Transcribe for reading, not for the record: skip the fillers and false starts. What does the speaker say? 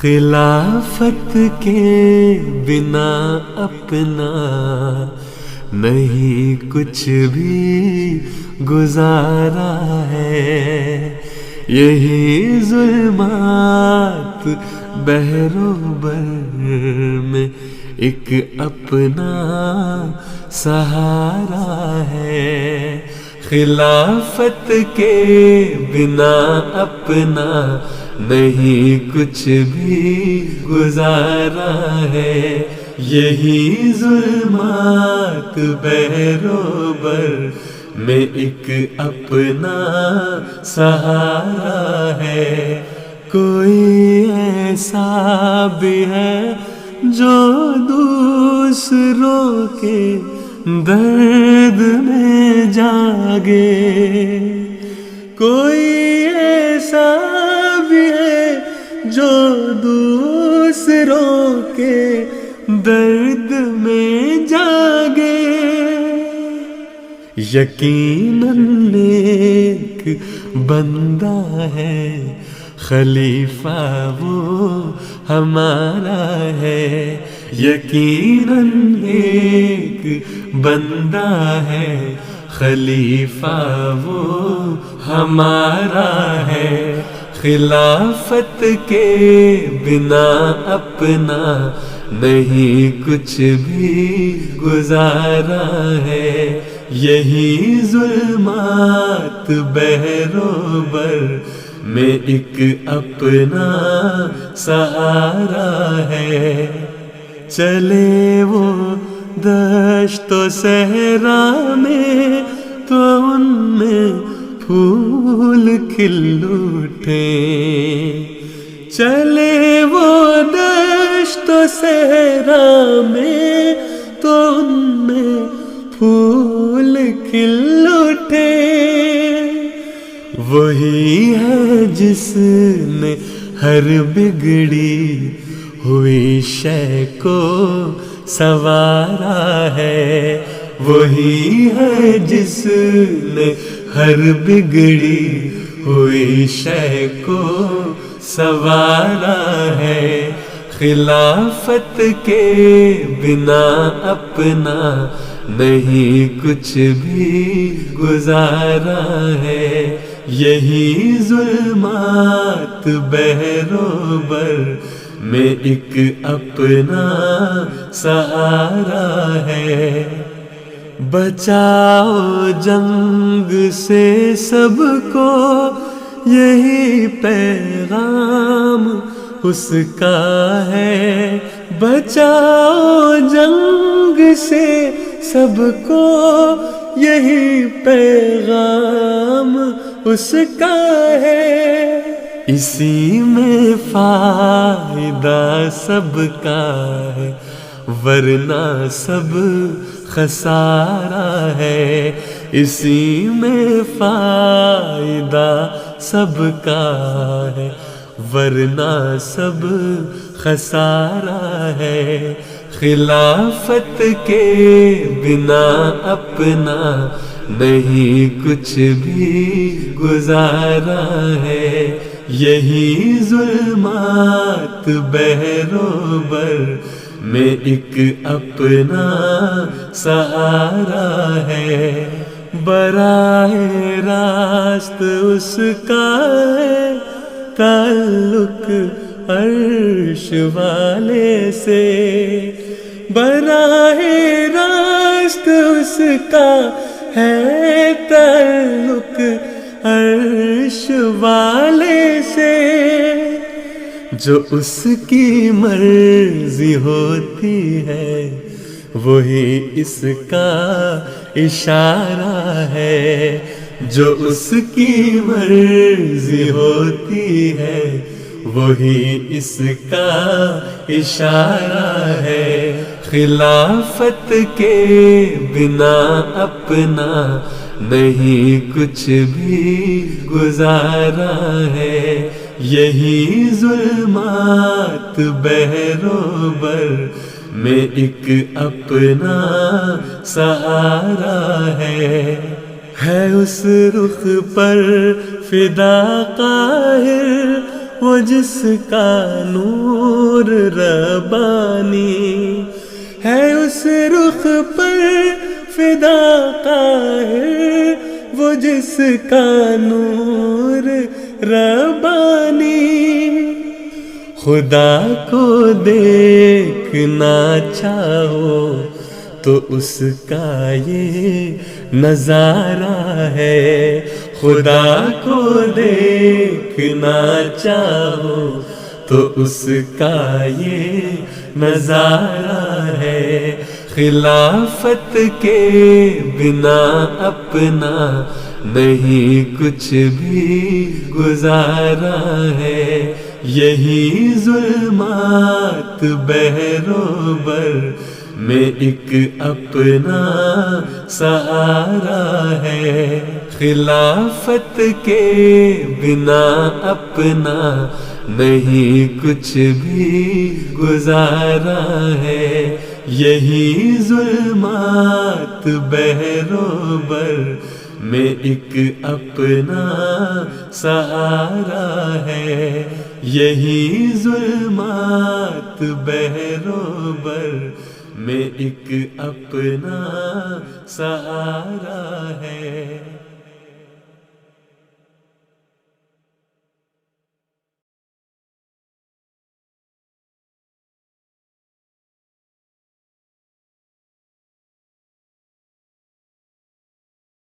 خلافت کے بنا اپنا نہیں کچھ بھی گزارا ہے، یہی ظلمات بحر و بر میں ایک اپنا سہارا ہے۔ خلافت کے بنا اپنا نہیں کچھ بھی گزارا ہے، یہی ظلمات بحر و بر میں ایک اپنا سہارا ہے۔ کوئی ایسا بھی ہے جو دوسروں کے درد میں جاگے، کوئی ایسا بھی ہے جو دوسروں کے درد میں جاگے۔ یقیناً نیک بندہ ہے، خلیفہ وہ ہمارا ہے۔ یقیناً ایک بندہ ہے، خلیفہ وہ ہمارا ہے۔ خلافت کے بنا اپنا نہیں کچھ بھی گزارا ہے، یہی ظلمات بحر و بر میں ایک اپنا سہارا ہے۔ چلے وہ دشت و صحرا میں تو ان میں پھول کھل اٹھے، چلے وہ دشت و صحرا میں تو ان میں پھول کھل اٹھے۔ وہی ہے جس نے ہر بگڑی ہوئی شے کو سنوارا ہے، وہی ہے جس نے ہر بگڑی ہوئی شے کو سنوارا ہے۔ خلافت کے بنا اپنا نہیں کچھ بھی گزارا ہے، یہی ظلمات بحر و بر میں ایک اپنا سہارا ہے۔ بچاؤ جنگ سے سب کو، یہی پیغام اس کا ہے۔ بچاؤ جنگ سے سب کو، یہی پیغام اس کا ہے۔ اسی میں فائدہ سب کا ہے، ورنہ سب خسارہ ہے۔ اسی میں فائدہ سب کا ہے، ورنہ سب خسارہ ہے۔ خلافت کے بنا اپنا نہیں کچھ بھی گزارا ہے، یہی ظلمات بحر و بر میں ایک اپنا سہارا ہے۔ براہ راست اس کا ہے تعلق عرش والے سے، براہ راست اس کا ہے تعلق عرش والے سے۔ جو اس کی مرضی ہوتی ہے وہی اس کا اشارہ ہے، جو اس کی مرضی ہوتی ہے وہی اس کا اشارہ ہے۔ خلافت کے بنا اپنا نہیں کچھ بھی گزارا ہے، یہی ظلمات بحر و بر میں ایک اپنا سہارا ہے۔ اس رخ پر فدا قاہر وہ جس کا نور ربانی ہے، اس رخ پر فدا قاہر وہ جس کا نور ربانی۔ خدا کو دیکھنا چاہو تو اس کا یہ نظارہ ہے، خدا کو دیکھنا چاہو تو اس کا یہ نظارہ ہے۔ خلافت کے بنا اپنا نہیں کچھ بھی گزارا ہے، یہی ظلمات بحر و بر میں ایک اپنا سہارا ہے۔ خلافت کے بنا اپنا نہیں کچھ بھی گزارا ہے، یہی ظلمات بحر و بر میں ایک اپنا سہارا ہے، یہی ظلمات بحر و بر میں ایک اپنا سہارا ہے۔